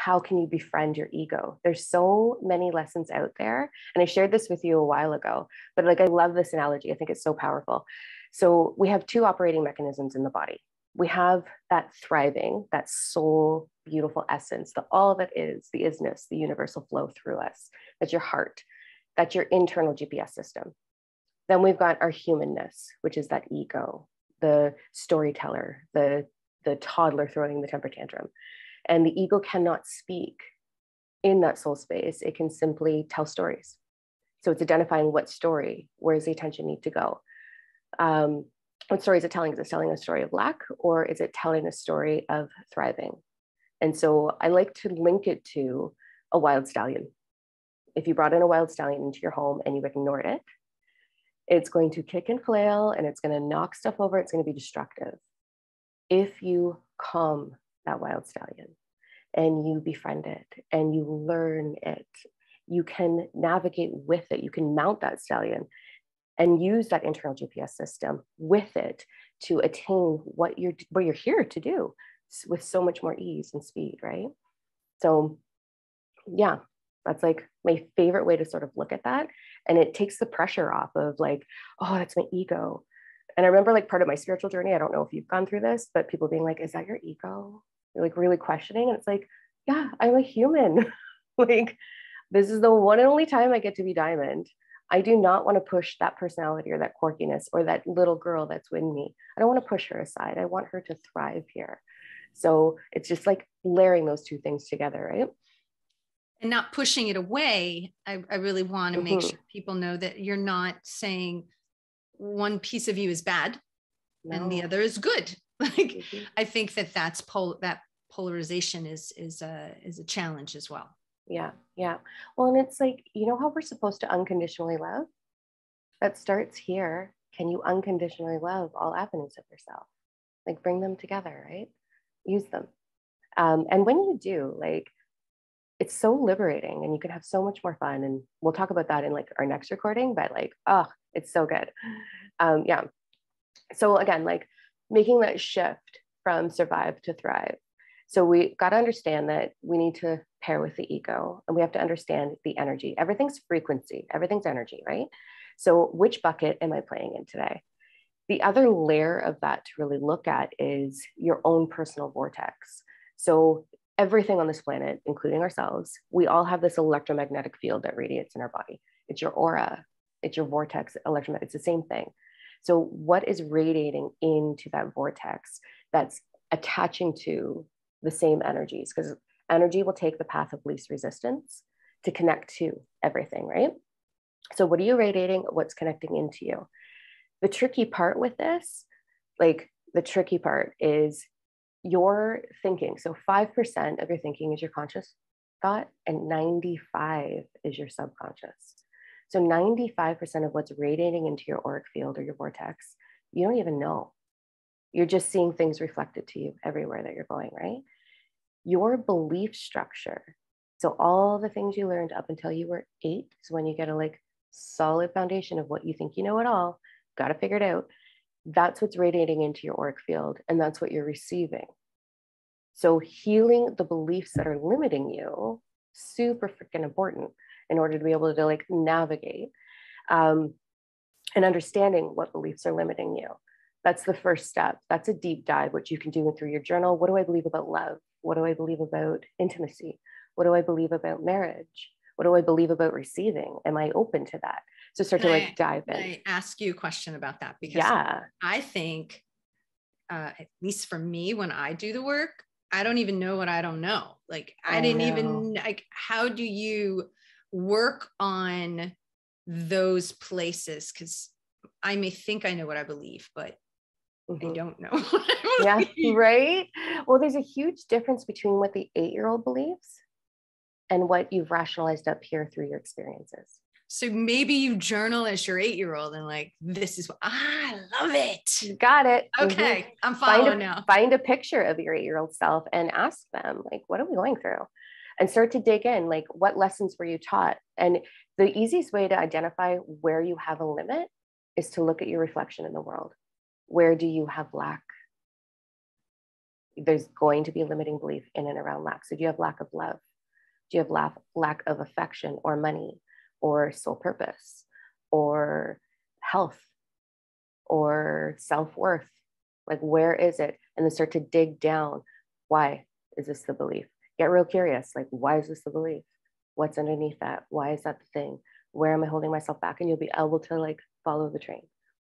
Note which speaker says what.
Speaker 1: how can you befriend your ego? There's so many lessons out there. And I shared this with you a while ago, but like, I love this analogy. I think it's so powerful. So we have two operating mechanisms in the body. We have that thriving, that soul, beautiful essence, the all that is, the isness, the universal flow through us. That's your heart. That's your internal GPS system. Then we've got our humanness, which is that ego, the storyteller, the toddler throwing the temper tantrum. And the ego cannot speak in that soul space. It can simply tell stories. So it's identifying what story, where does the attention need to go? What story is it telling? Is it telling a story of lack, or is it telling a story of thriving? And so I like to link it to a wild stallion. If you brought in a wild stallion into your home and you ignored it, it's going to kick and flail and it's going to knock stuff over. It's going to be destructive. If you calm that wild stallion and you befriend it and you learn it, you can navigate with it. You can mount that stallion and use that internal GPS system with it to attain what you're here to do with so much more ease and speed, right? So yeah, that's like my favorite way to sort of look at that. And it takes the pressure off of like, oh, that's my ego. And I remember like part of my spiritual journey, I don't know if you've gone through this, but people being like, is that your ego? You're like really questioning. And it's like, yeah, I'm a human. Like, this is the one and only time I get to be diamond. I do not want to push that personality or that quirkiness or that little girl that's with me. I don't want to push her aside. I want her to thrive here. So it's just like layering those two things together, right?
Speaker 2: And not pushing it away. I really want to make sure people know that you're not saying one piece of you is bad and the other is good. Like, I think that polarization is a challenge as well.
Speaker 1: Yeah. Yeah. Well, and it's like, you know how we're supposed to unconditionally love? That starts here. Can you unconditionally love all avenues of yourself? Like, bring them together, right? Use them. And when you do, like, it's so liberating and you can have so much more fun. And we'll talk about that in like our next recording, but like, oh, it's so good. Yeah. So again, like making that shift from survive to thrive. So we got to understand that we need to pair with the ego and we have to understand the energy. Everything's frequency, everything's energy, right? So which bucket am I playing in today? The other layer of that to really look at is your own personal vortex. So everything on this planet, including ourselves, we all have this electromagnetic field that radiates in our body. It's your aura, it's your vortex, electromagnetic, it's the same thing. So what is radiating into that vortex that's attaching to the same energies? Because energy will take the path of least resistance to connect to everything, right? So what are you radiating? What's connecting into you? The tricky part with this, like the tricky part is your thinking. So 5% of your thinking is your conscious thought and 95 is your subconscious. So 95% of what's radiating into your auric field or your vortex, you don't even know. You're just seeing things reflected to you everywhere that you're going, right? Your belief structure. So all the things you learned up until you were 8 is when you get a like solid foundation of what you think you know it all, got to figure it out. That's what's radiating into your auric field and that's what you're receiving. So healing the beliefs that are limiting you, super freaking important in order to be able to like navigate and understanding what beliefs are limiting you. That's the first step. That's a deep dive, which you can do through your journal. What do I believe about love? What do I believe about intimacy? What do I believe about marriage? What do I believe about receiving? Am I open to that? So start to like dive in.
Speaker 2: I ask you a question about that because I think, at least for me, when I do the work, I don't even know what I don't know. Like I didn't even like, how do you work on those places? Because I may think I know what I believe, but I don't know.
Speaker 1: Yeah, right. Well, there's a huge difference between what the 8-year-old believes and what you've rationalized up here through your experiences.
Speaker 2: So maybe you journal as your 8-year-old and like, this is what I love it.
Speaker 1: You got it.
Speaker 2: Okay. I'm following now.
Speaker 1: Find a picture of your 8-year-old self and ask them, like, what are we going through? And start to dig in, like, what lessons were you taught? And the easiest way to identify where you have a limit is to look at your reflection in the world. Where do you have lack? there's going to be a limiting belief in and around lack. So do you have lack of love? Do you have lack of affection or money or soul purpose or health or self-worth? Like, where is it? And then start to dig down. Why is this the belief? Get real curious. Like, why is this the belief? What's underneath that? Why is that the thing? Where am I holding myself back? And you'll be able to like follow the train.